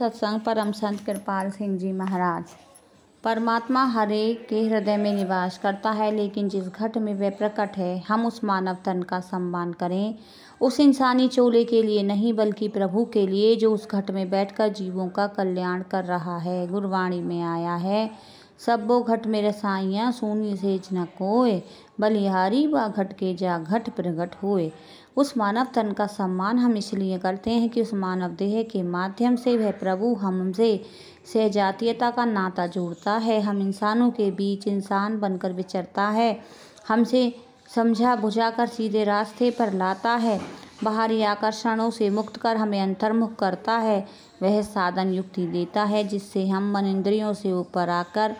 सत्संग परम संत कृपाल सिंह जी महाराज। परमात्मा हर एक के हृदय में निवास करता है, लेकिन जिस घट में वह प्रकट है, हम उस मानव तन का सम्मान करें, उस इंसानी चोले के लिए नहीं बल्कि प्रभु के लिए, जो उस घट में बैठकर जीवों का कल्याण कर रहा है। गुरवाणी में आया है, सब्बो घट में रसाइयाँ सूनी सेज न कोय, बलिहारी व घट के जा घट प्रगट होए। उस मानव तन का सम्मान हम इसलिए करते हैं कि उस मानव देह के माध्यम से वह प्रभु हमसे सहजातीयता का नाता जोड़ता है, हम इंसानों के बीच इंसान बनकर विचरता है, हमसे समझा बुझाकर सीधे रास्ते पर लाता है, बाहरी आकर्षणों से मुक्त कर हमें अंतर्मुख करता है। वह साधन युक्ति देता है जिससे हम मन इंद्रियों से ऊपर आकर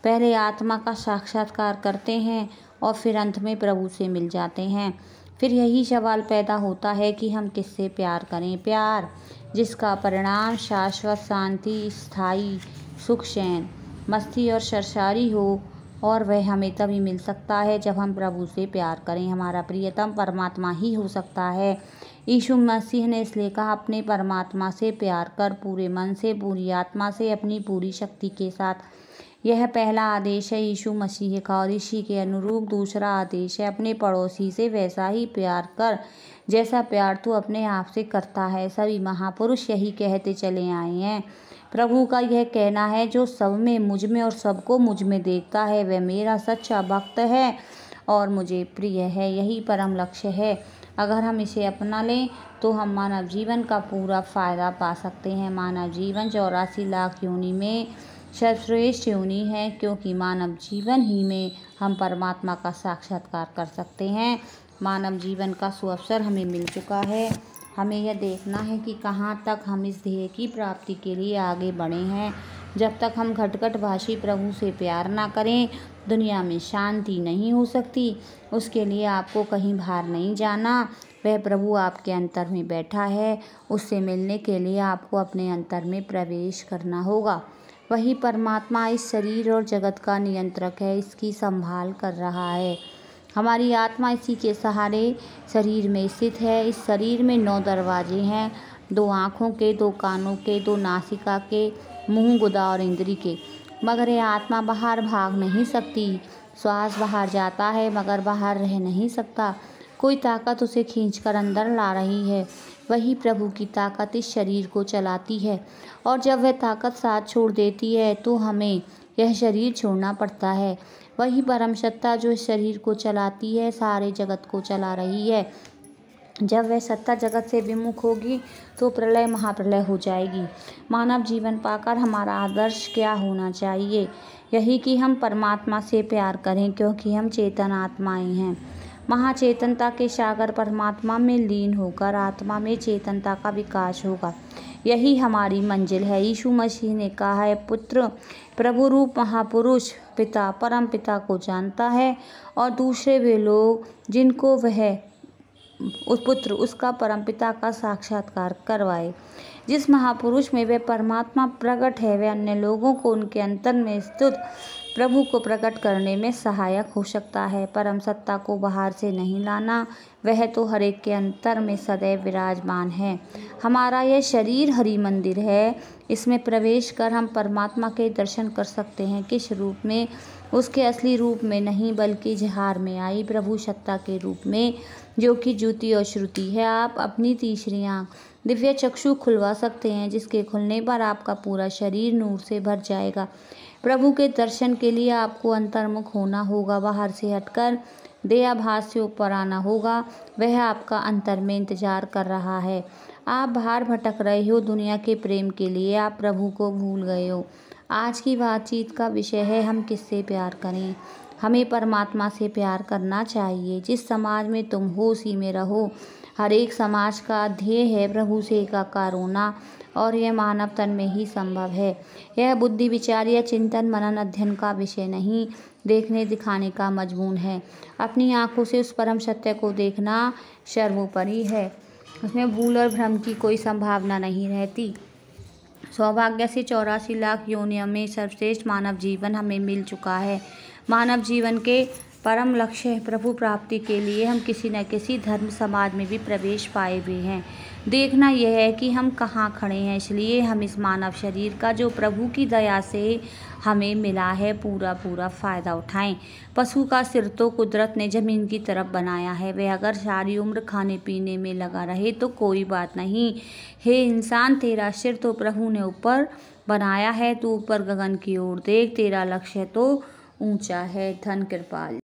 पहले आत्मा का साक्षात्कार करते हैं और फिर अंत में प्रभु से मिल जाते हैं। फिर यही सवाल पैदा होता है कि हम किससे प्यार करें। प्यार जिसका परिणाम शाश्वत शांति, स्थायी सुख, चैन, मस्ती और सरसारी हो, और वह हमें तभी मिल सकता है जब हम प्रभु से प्यार करें। हमारा प्रियतम परमात्मा ही हो सकता है। यीशु मसीह ने इसलिए कहा, अपने परमात्मा से प्यार कर, पूरे मन से, पूरी आत्मा से, अपनी पूरी शक्ति के साथ। यह पहला आदेश है यीशु मसीह का, और इसी के अनुरूप दूसरा आदेश है, अपने पड़ोसी से वैसा ही प्यार कर जैसा प्यार तू अपने आप से करता है। सभी महापुरुष यही कहते चले आए हैं। प्रभु का यह कहना है, जो सब में, मुझ में और सबको मुझ में देखता है, वह मेरा सच्चा भक्त है और मुझे प्रिय है। यही परम लक्ष्य है। अगर हम इसे अपना लें तो हम मानव जीवन का पूरा फायदा पा सकते हैं। मानव जीवन 84 लाख योनि में सर्वश्रेष्ठ योनि है, क्योंकि मानव जीवन ही में हम परमात्मा का साक्षात्कार कर सकते हैं। मानव जीवन का सुअवसर हमें मिल चुका है। हमें यह देखना है कि कहाँ तक हम इस ध्येय की प्राप्ति के लिए आगे बढ़े हैं। जब तक हम घटघट भाषी प्रभु से प्यार ना करें, दुनिया में शांति नहीं हो सकती। उसके लिए आपको कहीं बाहर नहीं जाना, वह प्रभु आपके अंतर में बैठा है। उससे मिलने के लिए आपको अपने अंतर में प्रवेश करना होगा। वही परमात्मा इस शरीर और जगत का नियंत्रक है, इसकी संभाल कर रहा है। हमारी आत्मा इसी के सहारे शरीर में स्थित है। इस शरीर में 9 दरवाजे हैं, 2 आँखों के, 2 कानों के, 2 नासिका के, मुंह, गुदा और इंद्री के। मगर यह आत्मा बाहर भाग नहीं सकती। श्वास बाहर जाता है मगर बाहर रह नहीं सकता। कोई ताकत उसे खींचकर अंदर ला रही है। वही प्रभु की ताकत इस शरीर को चलाती है, और जब वह ताकत साथ छोड़ देती है तो हमें यह शरीर छोड़ना पड़ता है। वही परम सत्ता जो इस शरीर को चलाती है, सारे जगत को चला रही है। जब वह सत्ता जगत से विमुख होगी तो प्रलय महाप्रलय हो जाएगी। मानव जीवन पाकर हमारा आदर्श क्या होना चाहिए? यही कि हम परमात्मा से प्यार करें, क्योंकि हम चेतन आत्माएं हैं। महाचेतनता के सागर परमात्मा में लीन होकर आत्मा में चेतनता का विकास होगा। यही हमारी मंजिल है। यीशु मसीह ने कहा है, पुत्र प्रभु रूप महापुरुष पिता परम पिता को जानता है, और दूसरे वे लोग जिनको वह उस पुत्र उसका परमपिता का साक्षात्कार करवाए। जिस महापुरुष में वह परमात्मा प्रकट है, वह अन्य लोगों को उनके अंतर में स्थित प्रभु को प्रकट करने में सहायक हो सकता है। परम सत्ता को बाहर से नहीं लाना, वह तो हर एक के अंतर में सदैव विराजमान है। हमारा यह शरीर हरि मंदिर है। इसमें प्रवेश कर हम परमात्मा के दर्शन कर सकते हैं। किस रूप में? उसके असली रूप में नहीं, बल्कि इजहार में आई प्रभु सत्ता के रूप में, जो कि ज्योति और श्रुति है। आप अपनी तीसरी आँख दिव्य चक्षु खुलवा सकते हैं, जिसके खुलने पर आपका पूरा शरीर नूर से भर जाएगा। प्रभु के दर्शन के लिए आपको अंतर्मुख होना होगा, बाहर से हटकर देहाभास से ऊपर आना होगा। वह आपका अंतर में इंतजार कर रहा है। आप बाहर भटक रहे हो दुनिया के प्रेम के लिए, आप प्रभु को भूल गए हो। आज की बातचीत का विषय है, हम किससे प्यार करें। हमें परमात्मा से प्यार करना चाहिए। जिस समाज में तुम हो उसी में रहो। हर एक समाज का ध्येय है प्रभु से एकाकार होना, और यह मानव तन में ही संभव है। यह बुद्धि विचार या चिंतन मनन अध्ययन का विषय नहीं, देखने दिखाने का मजमून है। अपनी आँखों से उस परम सत्य को देखना सर्वोपरि है। उसमें भूल और भ्रम की कोई संभावना नहीं रहती। सौभाग्य से 84 लाख योनियों में सर्वश्रेष्ठ मानव जीवन हमें मिल चुका है। मानव जीवन के परम लक्ष्य है प्रभु प्राप्ति के लिए हम किसी न किसी धर्म समाज में भी प्रवेश पाए भी हैं। देखना यह है कि हम कहाँ खड़े हैं, इसलिए हम इस मानव शरीर का जो प्रभु की दया से हमें मिला है पूरा पूरा फ़ायदा उठाएं। पशु का सिर तो कुदरत ने ज़मीन की तरफ बनाया है, वह अगर सारी उम्र खाने पीने में लगा रहे तो कोई बात नहीं। हे इंसान, तेरा सिर तो प्रभु ने ऊपर बनाया है, तू ऊपर गगन की ओर देख, तेरा लक्ष्य तो ऊंचा है। धन कृपाल।